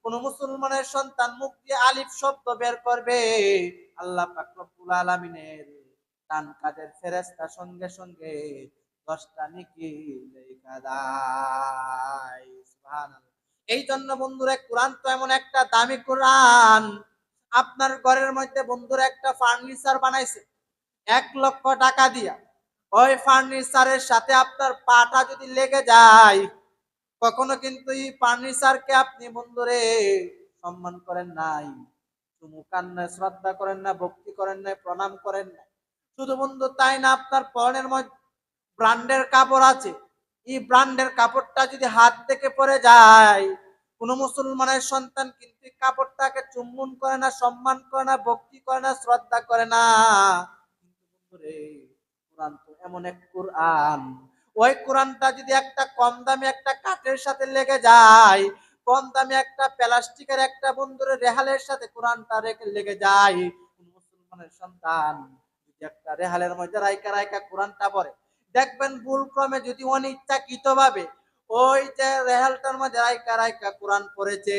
কোন মুসলমানের সন্তান মুখ দিয়ে আলিফ শব্দ বের করবে, আল্লাহ পাক রব্বুল আলামিনের ডান কাঁধের ফেরেশতা সঙ্গে সঙ্গে 10টা নেকি লেখা দেয়। সুবহানাল্লাহ। এই জন্য বন্ধুরা, কোরআন তো এমন একটা দামি কোরআন, আপনার ঘরের মধ্যে বন্ধুরা একটা ফার্নিচার বানাইছে 1 লক্ষ টাকা দিয়া, ওই ফার্নিচারের সাথে আপনার পাটা যদি লেগে যায়, কখনো কিন্তু এই ফার্নিচারকে আপনি বন্ধুরে সম্মান করেন নাই, চুমুকান না, শ্রদ্ধা করেন না, ভক্তি করেন না, প্রণাম করেন না। শুধু বন্ধু তাই না, আপনার পরনের মধ্যে ব্র্যান্ডের কাপড় আছে, এই ব্র্যান্ডের কাপড়টা যদি হাত থেকে পড়ে যায়, কোন মুসলমানের সন্তান কিন্তু কাপড়টাকে চুম্বন করে না, সম্মান করে না, ভক্তি করে না, শ্রদ্ধা করে না। কিন্তু বন্ধুরে, কোরআন তো এমন এক কোরআন, ওই কোরআনটা যদি একটা কম দামি একটা কাঠের সাথে লেগে যায়, কম দামি একটা প্লাস্টিকের একটা বন্ধুরে রেহালের সাথে কোরআনটা লেগে যায়, কোন মুসলমানের সন্তান যদি একটা রেহালের মধ্যে রাইকা রাইকা কোরআনটা পড়ে, দেখবেন ভুল ক্রমে যদি অনিচ্ছাকৃত ভাবে ওই যে রেহালটার মধ্যে রাইকা রাইকা কোরআন পড়েছে,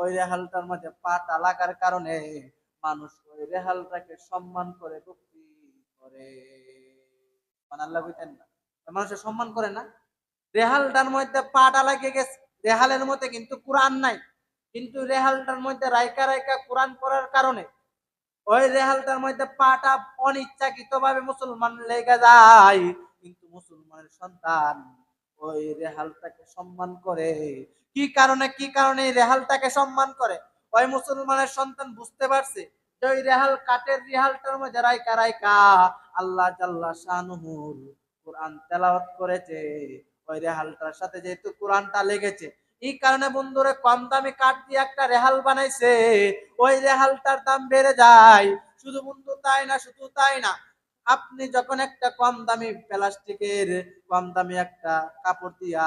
ওই রেহালটার মধ্যে পাটা লাগার কারণে মানুষ ওই রেহালটাকে সম্মান করে, ভক্তি করে। আল্লাহ বুঝতেন না, মানুষের সম্মান করে না, রেহালটার মধ্যে পাটা লাগিয়ে গেছে, রেহালের মধ্যে কিন্তু কোরআন নাই, কিন্তু রেহালটার মধ্যে রাইকা রাইকা কোরআন পড়ার কারণে ওই রেহালটার মধ্যে পাটা অনিচ্ছাকৃত ভাবে মুসলমান লেগে যায়, কিন্তু মুসলমানের সন্তান ওই রেহালটাকে সম্মান করে। কি কারণে, কি কারণে এই রেহালটাকে সম্মান করে? ওই মুসলমানের সন্তান বুঝতে পারছে যে ওই রেহাল কাঠের রেহালটার মধ্যে রাইকা রাইকা আল্লাহ জাল্লা শানুহুর কোরআন তেলাওয়াত করেছে, ওই রেহালটার সাথে যেহেতু কোরআনটা লেগেছে, এই কারণে বন্ধুরে কম দামি কাঠ দিয়ে একটা রেহাল বানাইছে, ওই রেহালটার দাম বেড়ে যায়। শুধু বন্ধু তাই না, শুধু তাই না, আপনি যখন একটা কম দামি প্লাস্টিকের কম দামি একটা কাপড় দিয়া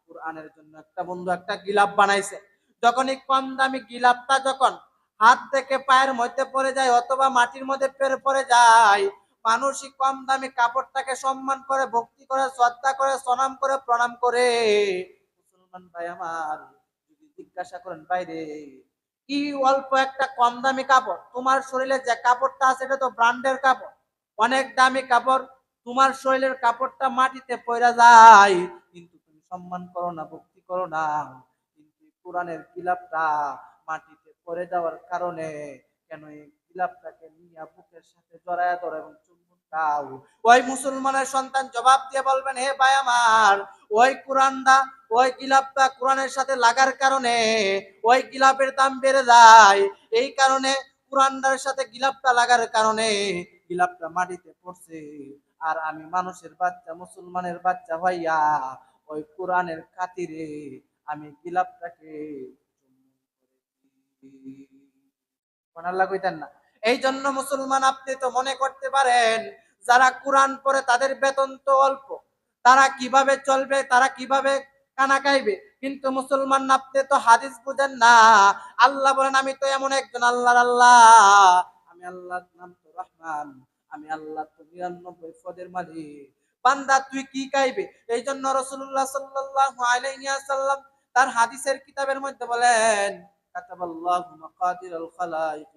কোরআনের জন্য একটা বন্ধু একটা গিলাপ বানাইছে, যখন এই কম দামি গিলাপটা যখন হাত থেকে পায়ের মধ্যে পড়ে যায় অথবা মাটির মধ্যে পড়ে যায়, মানুষই কম দামি কাপড়টাকে সম্মান করে, ভক্তি করে, শ্রদ্ধা করে, সনাম করে, প্রণাম করে। মুসলমান ভাই আমার, যদি জিজ্ঞাসা করেন বাইরে কি অল্প একটা কম দামি কাপড়, তোমার শরীরে যে কাপড়টা আছে এটা তো ব্র্যান্ডের কাপড়, অনেক দামি কাপড়, তোমার শরীরের কাপড়টা মাটিতে পড়ে যায়, কিন্তু তুমি সম্মান করো না, ভক্তি করো না। কিন্তু কোরআনের গিলাপটা মাটিতে পড়ে যাওয়ার কারণে কেন এই গিলাপটাকে নিয়ে বুকের সাথে জড়ায় ধরো এবং চুম্বন দাও। ওই মুসলমানের সন্তান জবাব দিয়ে বলবেন, হে ভাই আমার, ওই কোরআনটা, ওই গিলাপটা কোরআনের সাথে লাগার কারণে ওই গিলাপের দাম বেড়ে যায়, এই কারণে কোরআনটার সাথে গিলাপটা লাগার কারণে গিলাপটা মাটিতে পড়ছে, আর আমি মানুষের বাচ্চা, মুসলমানের বাচ্চা হইয়া ওই কোরআনের খাতিরে আমি গিলাপটাকে কইতেন না। এই জন্য মুসলমান, আপনি তো মনে করতে পারেন যারা কোরআন পড়ে তাদের বেতন তো অল্প, তারা কিভাবে চলবে, তারা কিভাবে কানা খাইবে, কিন্তু মুসলমান আপনি তো হাদিস বুঝেন না। আল্লাহ বলেন, আমি তো এমন একজন আল্লাহর আল্লাহ, আমি আল্লাহর নাম তো রহমান, আমি আল্লাহ তো 99 পদের মালিক। বান্দা তুই কি খাইবে? এই জন্য রাসূলুল্লাহ সাল্লাল্লাহু আলাইহি ওয়াসাল্লাম তার হাদিসের কিতাবের মধ্যে বলেন, কাতাবাল্লাহু মাকাদিরাল খালাইক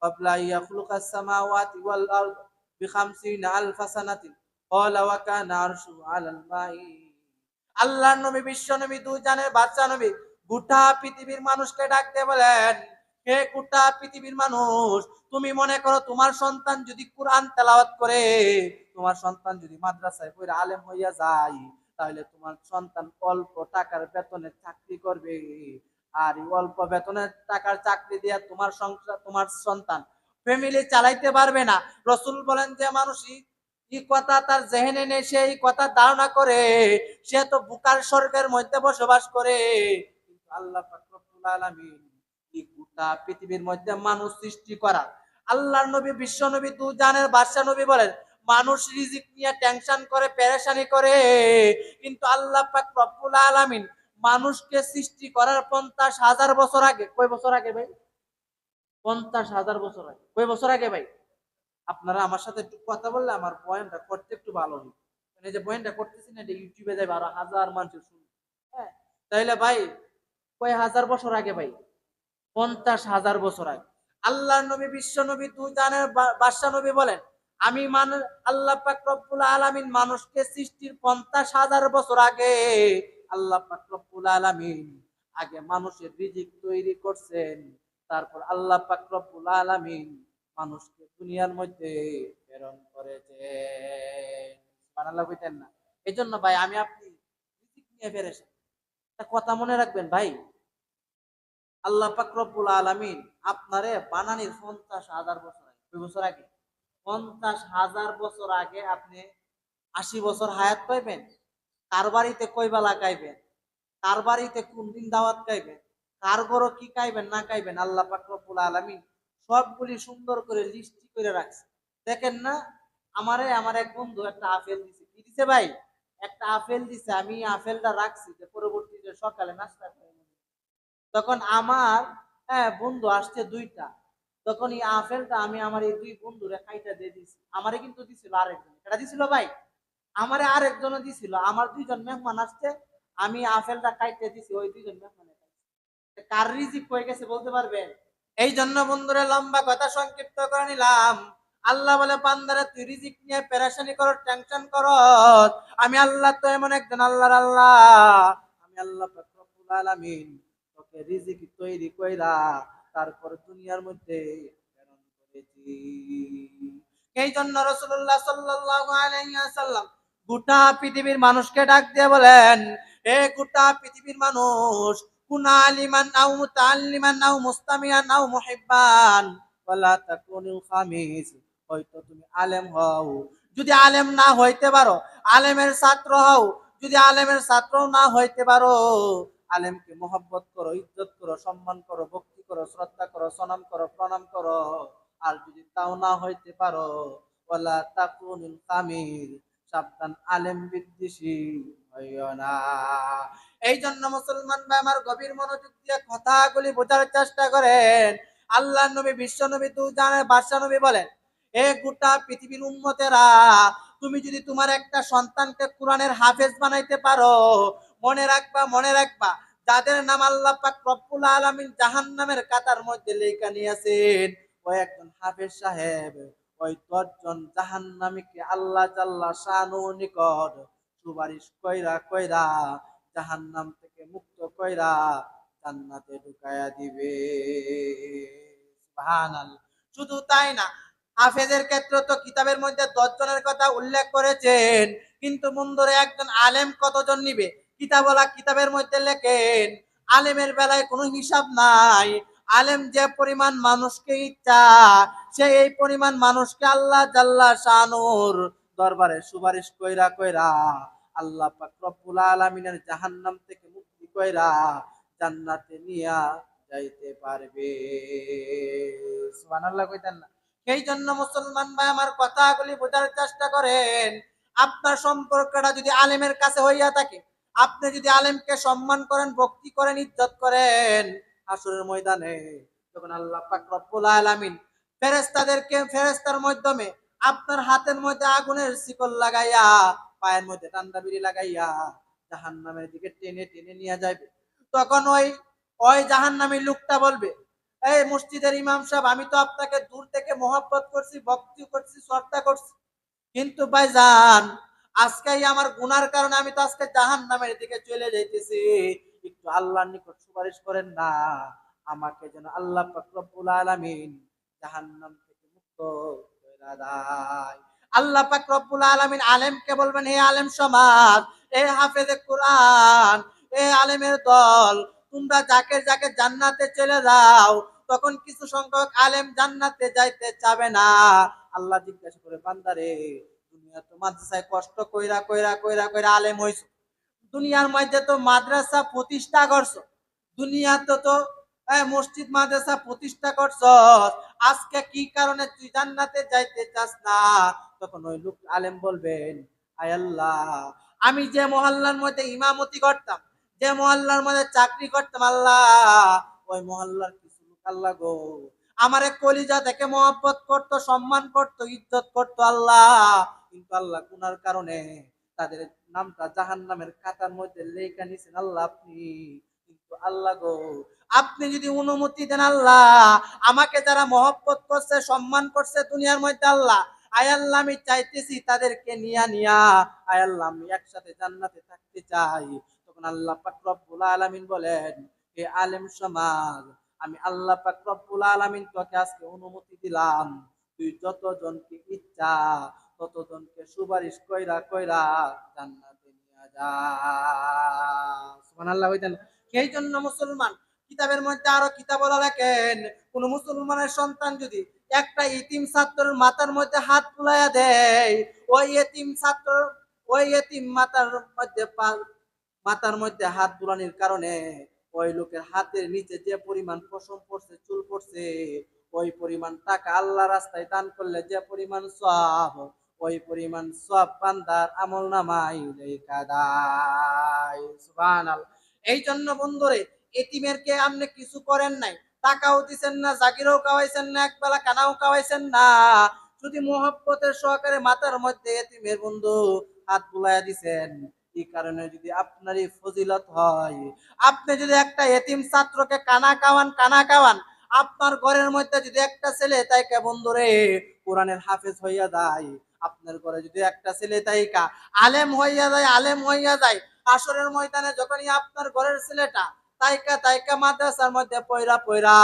ক্বাবলা আন ইয়াখলুকাস সামাওয়াতি ওয়াল আরদ বি50 আলফা সানাতিন ক্বালা ওয়া কানা আরশুহু আলাল মাই। আল্লাহর নবী, বিশ্ব নবী, দুই জানের বাদশা নবী গোটা পৃথিবীর মানুষকে ডাক দিয়ে বলেন, হে গোটা পৃথিবীর মানুষ, তুমি মনে করো তোমার সন্তান যদি কোরআন তেলাওয়াত করে, তোমার সন্তান যদি মাদ্রাসায় পড়ে আলেম হইয়া যায়, তাহলে তোমার সন্তান অল্প টাকার বেতনে চাকরি করবে, আর এই অল্প বেতনের টাকার চাকরি দিয়ে তোমার সংসার, তোমার সন্তান ফ্যামিলি চালাইতে পারবে না। রাসূল বলেন, যে মানুষই এই কথা তার জেহেনে নেই, সেই কথা ধারণা করে, সে তো বুকার স্বর্গের মধ্যে বসবাস করে। কিন্তু আল্লাহ পাক রব্বুল আলামিন এই গোটা পৃথিবীর মধ্যে মানুষ সৃষ্টি করা, আল্লাহর নবী, বিশ্ব নবী, দু জানের বাদশা নবী বলেন, মানুষ রিজিক নিয়ে টেনশন করে, পেরেশানি করে, কিন্তু আল্লাহ পাক রব্বুল আলামিন মানুষকে সৃষ্টি করার 50,000 বছর আগে, কয় বছর আগে ভাই? 50,000 বছর আগে। কয় বছর আগে ভাই? আপনারা আমার সাথে একটু কথা বললে আমার পয়েন্টটা করতে একটু ভালো হবে। এই যে পয়েন্টটা করতেছি না, এটা ইউটিউবে যাবে, আরো হাজার মানুষ শুনবে। হ্যাঁ, তাইলে ভাই কয় হাজার বছর আগে ভাই? 50,000 বছর আগে আল্লাহর নবী, বিশ্ব নবী, তুই জানের বাদশা নবী বলেন, আমি আল্লাহ পাক রব্বুল আলামিন মানুষকে সৃষ্টির 50,000 বছর আগে আল্লাহ পাক রব্বুল আলামিন আগে মানুষের রিজিক তৈরি করছেন। তারপর আল্লাহ পাক রব্বুল আলামিন মানুষকে দুনিয়ার মধ্যে প্রেরণ করেছেন। সুবহানাল্লাহ কইতেন না? এই জন্য ভাই আমি আপনি রিজিক নিয়ে পেরেছেন, একটা কথা মনে রাখবেন ভাই, আল্লাহ পাক রব্বুল আলামিন আপনারে বানানির 50,000 বছর আগে, কয় বছর আগে? 50,000 বছর আগে আপনি 80 বছর হায়াত পাইবেন। কার বাড়িতে কয় বেলা খাইবেন, কার বাড়িতে কোন দিন দাওয়াত খাইবেন, কার ঘরে কি খাইবেন না খাইবেন, আল্লাহ পাক রব্বুল আলামিন সবগুলি সুন্দর করে লিস্ট করে রাখছে। দেখেন না, আমার এক বন্ধু একটা আপেল দিছে। কি দিছে ভাই? একটা আপেল দিছে। আমি আপেলটা রাখছি যে পরবর্তীতে সকালে নাস্তা করে নেব। তখন আমার বন্ধু আসছে দুইটা, তখন এই আপেলটা আমি আমার এই দুই বন্ধুরে খাইটা দিয়ে দিছি। আমারে কিন্তু দিছিল আরেকজন, এটা দিছিল ভাই, আমারে আরেকজনও দিছিল। আমার দুইজন মেহমান আসছে, আমি আপেলটা খাইতে দিছি, ওই দুইজন মেহমানে খাইছে। কার রিজিক হয়ে গেছে বলতে পারবেন? এই জন্য বন্ধুরা লম্বা কথা সংক্ষিপ্ত করে নিলাম। আল্লাহ বলে, বান্দারা তুই রিজিক নিয়ে পেরেশানি করো, টেনশন করো, আমি আল্লাহ তো এমন একজন আল্লাহর আল্লাহ, আমি আল্লাহ পাক রব্বুল আলামিন তোকে রিজিক তৈরি কইরা তারপর দুনিয়ার মধ্যে প্রেরণ করেছি। এই জন্য রাসূলুল্লাহ সাল্লাল্লাহু আলাইহি ওয়াসাল্লাম গোটা পৃথিবীর মানুষকে ডাক দিয়ে বলেন, এ গোটা পৃথিবীর মানুষ, কুন আলিমান আও মুতাআল্লিমান আও মুস্তামিয়ান আও মুহিব্বান ওয়ালা তাকুনুল খামিস। হয়তো তুমি আলেম হও, যদি আলেম না হইতে পারো আলেমের ছাত্র হও, যদি আলেমের ছাত্র না হইতে পারো আলেমকে মহব্বত করো, ইজ্জত করো, সম্মান করো, ভক্তি করো, শ্রদ্ধা করো, সনাম করো, প্রণাম করো। আর যদি তাও না হইতে পারো ওয়ালা তাকুনুল খামিস, সাবধান আলেম বিদ্বেষী হইও না। এই জন্য মুসলমান ভাই আমার গভীর মনোযোগ দিয়ে কথাগুলি বোঝার চেষ্টা করেন। আল্লাহ নবী, বিশ্ব নবী, তুই জানের বাদশা নবী বলেন, এ গোটা পৃথিবীর উম্মতেরা, তুমি যদি তোমার একটা সন্তানকে কোরআনের হাফেজ বানাইতে পারো, মনে রাখবা, মনে রাখবা, যাদের নাম আল্লাহ পাক রব্বুল আলামিন জাহান্নামের কাতার মধ্যে লেখা নিয়েছেন, ওই একজন হাফেজ সাহেব ওই 10 জন জাহান্নামীকে আল্লাহ জাল্লা শানুর নিকট সুপারিশ কইরা কইরা জাহান্নাম থেকে মুক্ত কইরা জান্নাতে ঢুকায়া দিবে। সুবহানাল্লাহ। শুধু তাই না, হাফেজের ক্ষেত্রে তো কিতাবের মধ্যে 10 জনের কথা উল্লেখ করেছেন, কিন্তু বন্ধুরে একজন আলেম কতজন নিবে? কিতাবওয়ালা কিতাবের মধ্যে লেখেন, আলেমের বেলায় কোনো হিসাব নাই। আলেম যে পরিমাণ মানুষকে ইচ্ছা, সে এই পরিমাণ মানুষকে আল্লাহ জাল্লা শানুর দরবারে সুপারিশ কইরা কইরা আল্লাহ পাক রব্বুল আলামিনের জাহান্নাম থেকে মুক্তি কইরা জান্নাতে নিয়া যাইতে পারবে। সুবহানাল্লাহ কইতেন না? সেই জন্য মুসলমান ভাই আমার কথাগুলি বোঝার চেষ্টা করেন। আপনার সম্পর্কটা যদি আলেমের কাছে হইয়া থাকে, আপনি যদি আলেমকে সম্মান করেন, ভক্তি করেন, ইজ্জত করেন, হাসরের ময়দানে যখন আল্লাহ পাক রব্বুল আলামিন ফেরেশতার মাধ্যমে আপনার হাতের মধ্যে আগুনের শিকল লাগাইয়া, পায়ের মধ্যে ঠান্ডা বিড়ি লাগাইয়া জাহান্নামের দিকে টেনে টেনে নিয়ে যাবে, তখন ওই ওই জাহান্নামী লোকটা বলবে, এই মসজিদের ইমাম সাহেব, আমি তো আপনাকে দূর থেকে মহব্বত করছি, ভক্তি করছি, শ্রদ্ধা করছি, কিন্তু ভাইজান আজকে আমার গুনার কারণে আমি তো আজকে জাহান্নামের দিকে চলে যাইতেছি, একটু আল্লাহর নিকট সুপারিশ করেন না, আমাকে যেন আল্লাহ পাক রব্বুল আলামিন জাহান্নাম থেকে মুক্ত কইরা দেয়। আল্লাহ পাক রব্বুল আলামিন আলেমকে বলবেন, হে আলেম সমাজ, এ হাফেজে কোরআন, এ আলেমের দল, তোমরা যাকে যাকে জান্নাতে চলে যাও, তখন কিছু সংখ্যক আলেম জান্নাতে যাইতে চাবে না। আল্লাহ জিজ্ঞাসা করে, বান্দারে, দুনিয়া তো মাদ্রাসায় কষ্ট কইরা কইরা কইরা কইরা আলেম হইছো, দুনিয়ার মধ্যে তো মাদ্রাসা প্রতিষ্ঠা করছো, দুনিয়াতে তো মসজিদ মাদ্রাসা প্রতিষ্ঠা করছো, আজকে কি কারণে তুই জান্নাতে যাইতে চাস না? তখন ওই লোক আলেম বলবেন, আয় আল্লাহ, আমি যে মহল্লার মধ্যে ইমামতি করতাম, যে মহল্লার মধ্যে চাকরি করতাম, আল্লাহ ওই মহল্লার কিছু লোক আল্লাহ গো আমারে কলিজা থেকে মহব্বত করতো, সম্মান করতো, ইজ্জত করতো আল্লাহ, কিন্তু আল্লাহ গুনার কারণে তাদের নামটা জাহান্নামের খাতার মধ্যে লেখা নিছেন আল্লাহ আপনি, কিন্তু আল্লাহ গো আপনি যদি অনুমতি দেন আল্লাহ, আমাকে যারা মহব্বত করছে, সম্মান করছে দুনিয়ার মধ্যে আল্লাহ, আয় আল্লাহ আমি চাইতেছি তাদেরকে নিয়া আয় আল্লাহ আমি একসাথে জান্নাতে থাকতে চাই। তখন আল্লাহ পাক রব্বুল আলামিন বলেন, হে আলেম সমাজ, আমি আল্লাহ পাক রব্বুল আলামিন তোকে আজকে অনুমতি দিলাম, তুই যতজনকে ইচ্ছা ততজনকে সুপারিশ কইরা কইরা জান্নাতে নিয়ে যা। সুবহানাল্লাহ হইতেন। সেই জন্য মুসলমান কিতাবের মধ্যে আরো কিতাব বলা লেখেন, কোন মুসলমানের সন্তান যদি একটা ইতিম ছাত্রের মাথার মধ্যে হাত বুলাইয়া দেয়, ওই এতিম ছাত্র ওই এতিম মাথার মধ্যে হাত বুলানির কারণে ওই লোকের হাতের নিচে যে পরিমাণ পশম পড়ছে, চুল পড়ছে, ওই পরিমাণ টাকা আল্লাহ রাস্তায় দান করলে যে পরিমাণ সওয়াব, ওই পরিমাণ সওয়াব বান্দার আমল নামায় লেখা দেয়। সুবহানাল্লাহ। এই জন্য বন্ধুরে, এতিমেরকে আপনি কিছু করেন নাই, টাকাও দিছেন না, জাগিরও খাওয়াইছেন না, একবেলা কানাও খাওয়াইছেন না, যদি মোহব্বতের সহকারে মাথার মধ্যে এতিমের বন্ধু হাত বুলাইয়া দিছেন, এই কারণে যদি আপনারই ফজিলত হয়, আপনি যদি একটা এতিম ছাত্রকে কানা খাওয়ান, আপনার ঘরের মধ্যে যদি একটা ছেলে তাইকা বন্ধুরে কোরআনের হাফেজ হইয়া যায়, আপনার ঘরে যদি একটা ছেলে তাইকা আলেম হইয়া যায়, আসরের ময়দানে যখনই আপনার ঘরের ছেলেটা তাইকা মাদ্রাসার মধ্যে পয়রা পয়রা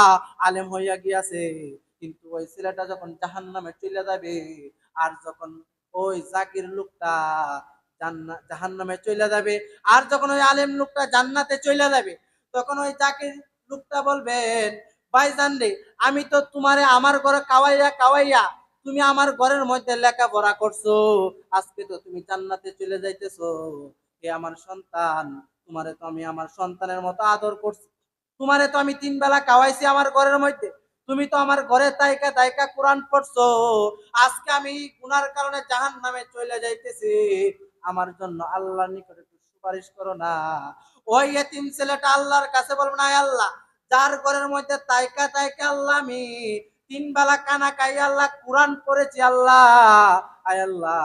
আলেম হইয়া গিয়াছে, কিন্তু ওই ছেলেটা যখন জাহান্নামে চলে যাবে, আর যখন ওই জাকির লোকটা জাহান্নামে চলে যাবে, আর যখন ওই আলেম লোকটা জান্নাতে চলে যাবে, তখন ওই জাকির লোকটা বলবেন, ভাইজান রে, আমি তো তোমারে আমার ঘরে কাওয়াইয়া তুমি আমার ঘরের মধ্যে লেখাপড়া করছো, আজকে তো তুমি জান্নাতে চলে যাইতেছো, হে আমার সন্তান, তোমারে তো আমি আমার সন্তানের মতো আদর করছি, তোমারে তো আমি 3 বেলা খাওয়াইছি আমার ঘরের মধ্যে, তুমি তো আমার ঘরে তাইকা কোরআন পড়ছো, আজকে আমি গুনার কারণে জাহান্নামে চলে যাইতেছি, আমার জন্য আল্লাহর নিকটে একটু সুপারিশ করো না। ওই এতিম ছেলেটা আল্লাহর কাছে বলবে না, আল্লাহ, যার ঘরের মধ্যে তাইকা আল্লাহ আমি 3 বেলা কানা খাই আল্লাহ কোরআন পড়েছি আল্লাহ, আয় আল্লাহ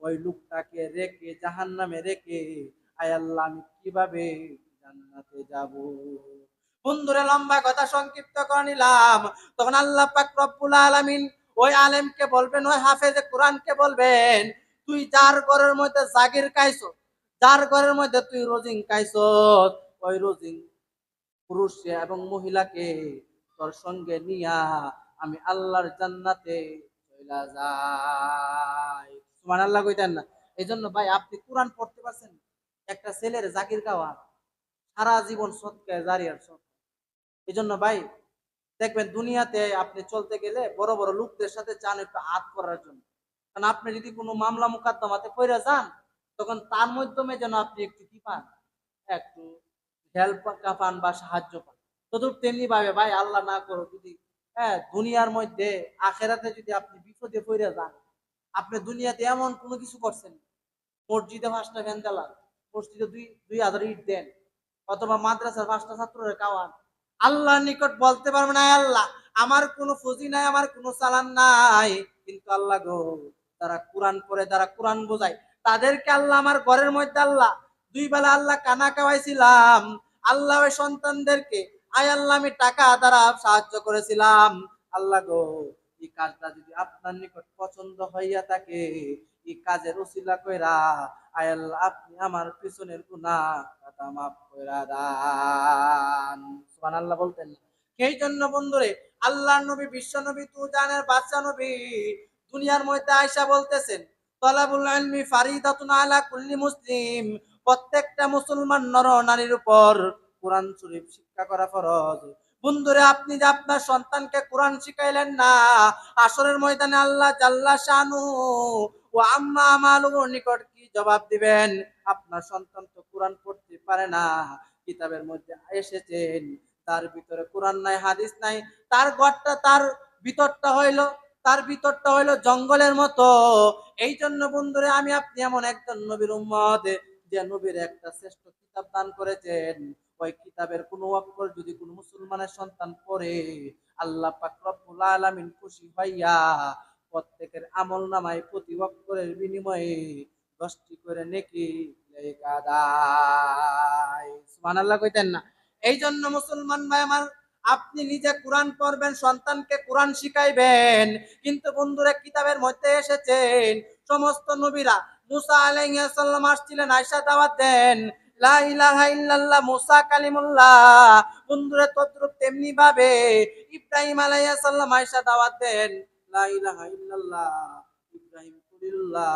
ওই লোকটাকে রেখে জাহান্নামে রেখে আয় আল্লাহ আমি কিভাবে জান্নাতে যাব। বন্ধুরে, লম্বা কথা সংক্ষিপ্ত করে নিলাম। তখন আল্লাহ পাক রব্বুল আলামিন ওই আলেমকে বলবেন, ওই হাফেজে কোরআনকে বলবেন, তুই যার ঘরের মধ্যে জাগির খাইছো, যার ঘরের মধ্যে তুই রোজিং খাইছো, ওই রোজিং পুরুষ এবং মহিলাকে তোর সঙ্গে নিয়া আমি আল্লাহর জান্নাতে চইলা যাই। সুবহানাল্লাহ কইতেন না? এই জন্য ভাই আপনি কোরআন পড়তে পারছেন, একটা ছেলের জাকির খাওয়া সারা জীবন সৎকায় জারিয়ার সৎ। এই জন্য ভাই দেখবেন দুনিয়াতে আপনি চলতে গেলে বড় বড় লোকদের সাথে চান একটু হাত করার জন্য, কারণ আপনি যদি কোনো মামলা মোকদ্দমাতে পড়ে যান, তখন তার মাধ্যমে যেন আপনি একটু কি পান, একটু হেল্প পান বা সাহায্য পান। তদুপ তেমনি ভাবে ভাই আল্লাহ না করো যদি দুনিয়ার মধ্যে আখেরাতে যদি আপনি বিপদে পড়ে যান, আপনি দুনিয়াতে এমন কোনো কিছু করছেন, মসজিদে 5টা ভ্যান চালান, মসজিদে 2,000 ইট দেন, অথবা মাদ্রাসার 5টা ছাত্রের খাওয়ান, আল্লাহর নিকট বলতে পারবে না, আল্লাহ আমার কোনো ফজি নাই, আমার কোনো চালান নাই, কিন্তু আল্লাহ গো, তারা কোরআন পড়ে, তারা কোরআন বোঝায়, তাদেরকে আল্লাহ আমার ঘরের মধ্যে আল্লাহ 2 বেলা আল্লাহ কানা খাওয়াইছিলাম, আল্লাহ ওই সন্তানদেরকে আয় আল্লাহ আমি টাকা দ্বারা সাহায্য করেছিলাম, আল্লাহ গো এই কাজটা যদি আপনার নিকট পছন্দ হইয়া থাকে, এই কাজের উসিলা কইরা আয় আল্লাহ আপনি আমার পিছনের গুনাহ কথা মাফ কইরা দান। সুবহানাল্লাহ বলতেন না? সেই জন্য বন্ধুরে, আল্লাহর নবী, বিশ্ব নবী, তু জানের বাদশা নবী দুনিয়ার মধ্যে আয়েশা বলতেছেন, তলাবুল ইলমি ফারিদাতুন আলা কুল্লি মুসলিম, প্রত্যেকটা মুসলমান নর নারীর উপর কোরআন শরীফ শিক্ষা করা ফরজ। বন্ধুরে, আপনি যে আপনার সন্তানকে কোরআন শিখাইলেন না, আসরের ময়দানে আল্লাহ জাল্লা শানু ও আম্মা আমালুর নিকট কি জবাব দিবেন? আপনার সন্তান তো কোরআন পড়তে পারে না, কিতাবের মধ্যে এসেছেন তার ভিতরে কোরআন নাই, হাদিস নাই, তার ঘরটা তার ভিতরটা হইলো জঙ্গলের মতো। এই জন্য বন্ধুরে, আমি আপনি এমন একজন নবীর উম্মত, যে নবীর একটা শ্রেষ্ঠ কিতাব দান করেছেন, ওই কিতাবের কোনো অক্ষর যদি কোনো মুসলমানের সন্তান পড়ে, আল্লাহ পাক রব্বুল আলামিন খুশি হইয়া প্রত্যেকের আমল নামায় প্রতি অক্ষরের বিনিময়ে 10টি করে নেকি লেখা দেয়। সুবহানাল্লাহ কইতেন না? এই জন্য মুসলমান ভাই আমার, আপনি নিজে কোরআন পড়বেন, সন্তানকে কোরআন শিখাইবেন। কিন্তু বন্ধুরা, কিতাবের মধ্যে এসেছেন সমস্ত নবীরা, মুসা আলাইহিস সালাম আসছিলেন, আয়েশা দাওয়াত দেন লা ইলাহা ইল্লাল্লাহ, মুসা কালিমুল্লাহ। বন্ধুরা, তদ্রুপ তেমনি ভাবে ইব্রাহিম আলাইহিস সালাম আয়েশা দাওয়াত দেন লা ইলাহা ইল্লাল্লাহ, ইব্রাহিম খলিলুল্লাহ।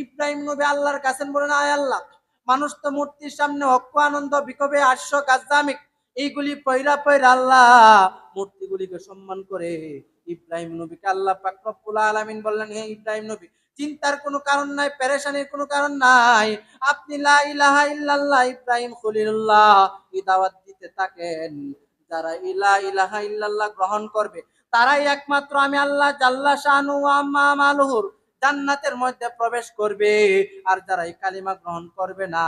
ইব্রাহিম নবী আল্লাহর কাছে বলেন, আয় আল্লাহ, মানুষ তো মূর্তির সামনে অক্ষ আনন্দ বিকবে আশ্ব গাজ্জামিক এইগুলি পয়রা পয়রা আল্লাহ মূর্তিগুলিকে সম্মান করে। ইব্রাহিম নবীকে আল্লাহ পাক রব্বুল আলামিন বললেন, হে ইব্রাহিম নবী, চিন্তার কোনো কারণ নাই, পেরেশানির কোনো কারণ নাই। আপনি লা ইলাহা ইল্লাল্লাহ, ইব্রাহিম খলিলুল্লাহ এই দাওয়াত দিতে থাকেন। যারা ইলাহা ইল্লাল্লাহ গ্রহণ করবে, তারাই একমাত্র আমি আল্লাহ জাল্লা শানু ওয়া আম্মা মালুহুর জান্নাতের মধ্যে প্রবেশ করবে। আর যারা এই কালিমা গ্রহণ করবে না,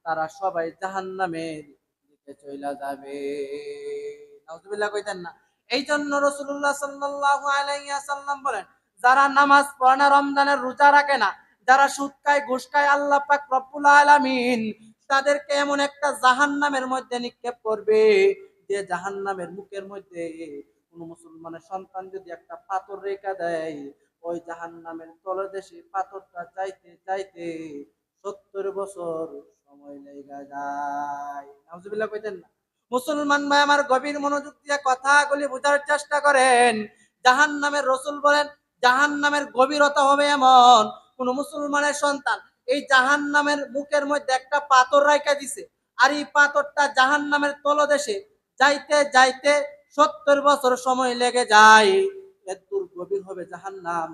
তারা সবাই জাহান্নামের দিকে চলে যাবে। নাউজুবিল্লাহ কইতেন না? এই জন্য রাসূলুল্লাহ সাল্লাল্লাহু আলাইহি ওয়াসাল্লাম বলেন, যারা নামাজ পড়ে না, রমজানের রোজা রাখে না, যারা সুদ খায়, ঘুষ খায়, আল্লাহ পাক রব্বুল আলামিন তাদেরকে এমন একটা জাহান্নামের মধ্যে নিক্ষেপ করবে, যে জাহান্নামের মুখের মধ্যে কোন মুসলমানের সন্তান যদি একটা পাথর রেখে দেয়, ওই জাহান্নামের তলদেশে পাথরটা চাইতে চাইতে 70 বছর সময় লেগে যায়। নাউজুবিল্লাহ কইতেন না? মুসলমান ভাই আমার, গভীর মনোযোগ দিয়ে কথাগুলি বোঝার চেষ্টা করেন। জাহান্নামের রাসূল বলেন, জাহান্নামের গভীরতা হবে এমন, কোন মুসলমানের সন্তান এই জাহান্নামের মুখের মধ্যে একটা পাথর রাখা দিছে, আর এই পাথরটা জাহান্নামের তলদেশে যাইতে যাইতে 70 বছর সময় লেগে যায়। এত গভীর হবে জাহান্নাম।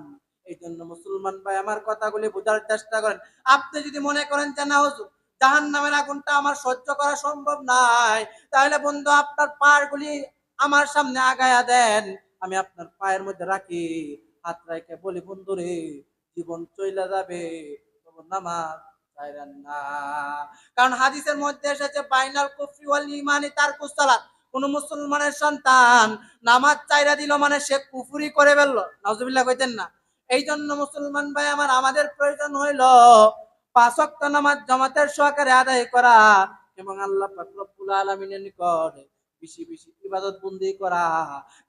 এই জন্য মুসলমান ভাই আমার, কথাগুলি বোঝার চেষ্টা করেন। আপনি যদি মনে করেন যে না হুজুর, জাহান্নামের আগুনটা আমার সহ্য করা সম্ভব নাই, তাহলে বন্ধু আপনার পায়েরগুলি আমার সামনে আগায়া দেন, আমি আপনার পায়ের মধ্যে রাখি, হাত রেখে বলি, বন্ধুরে, জীবন চইলা যাবে, তবু নামাজ ছাইরেন না। কারণ হাদিসের মধ্যে এসেছে, বাইনাল কুফরি ওয়াল ঈমানি তারকুস সালাত। কোন মুসলমানের সন্তান নামাজ চাইরা দিল মানে সে কুফরি করে ফেললো। নাউজুবিল্লাহ কইতেন না? এই জন্য মুসলমান ভাই আমার, আমাদের প্রয়োজন হইল 5 ওয়াক্ত নামাজ জামাতের সহকারে আদায় করা এবং আল্লাহ পাক রব্বুল আলামিনের নিকট বেশি বেশি ইবাদত বন্দি করা।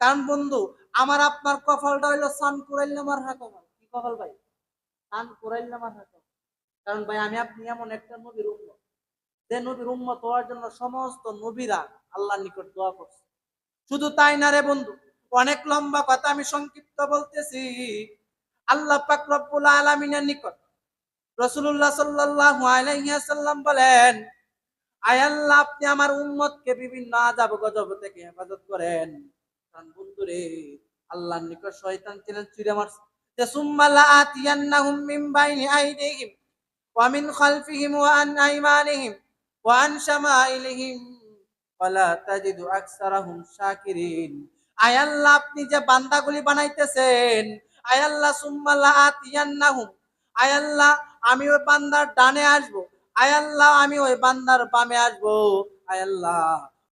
কারণ বন্ধু, আমার আপনার কপালটা হইলো সান কুরাইল্লা মারহা কপাল। কি কপাল ভাই? সান কুরাইল্লা মারহা কপাল। কারণ ভাই, আমি আপনি এমন একটা নবীর উম্মত, যে নবীর উম্মত হওয়ার জন্য সমস্ত নবীরা আল্লাহর নিকট দোয়া করছে। শুধু তাই না রে বন্ধু, অনেক লম্বা কথা, আমি সংক্ষিপ্ত বলতেছি। আল্লাহ পাক রব্বুল আলামিনের নিকট রাসূলুল্লাহ সাল্লাল্লাহু আলাইহি ওয়াসাল্লাম বলেন, আয় আল্লাহ, আপনি আমার উম্মতকে বিভিন্ন আযাব গজব থেকে হেফাজত করেন। কারণ বন্ধুরে, আল্লাহর নিকট শয়তান ছিলেন চুরে মারছে, যে সুম্মা লাআতিয়ান্নাহুম মিন বাইনি আইদিহিম ওয়া মিন খালফিহিম ওয়া আন আইমানিহিম ওয়া আন শামাইলিহিম ওয়ালা তাজিদু আকসারাহুম শাকিরিন। আয় আল্লাহ, আপনি যে বান্দাগুলি বানাইতেছেন, আয় আল্লাহ, সুম্মা লাআতিয়ান্নাহুম, আয় আল্লাহ, আমি ওই বান্দার ডানে আসবো, আয় আল্লাহ, আমি ওই বান্দার বামে আসবো, আয় আল্লাহ,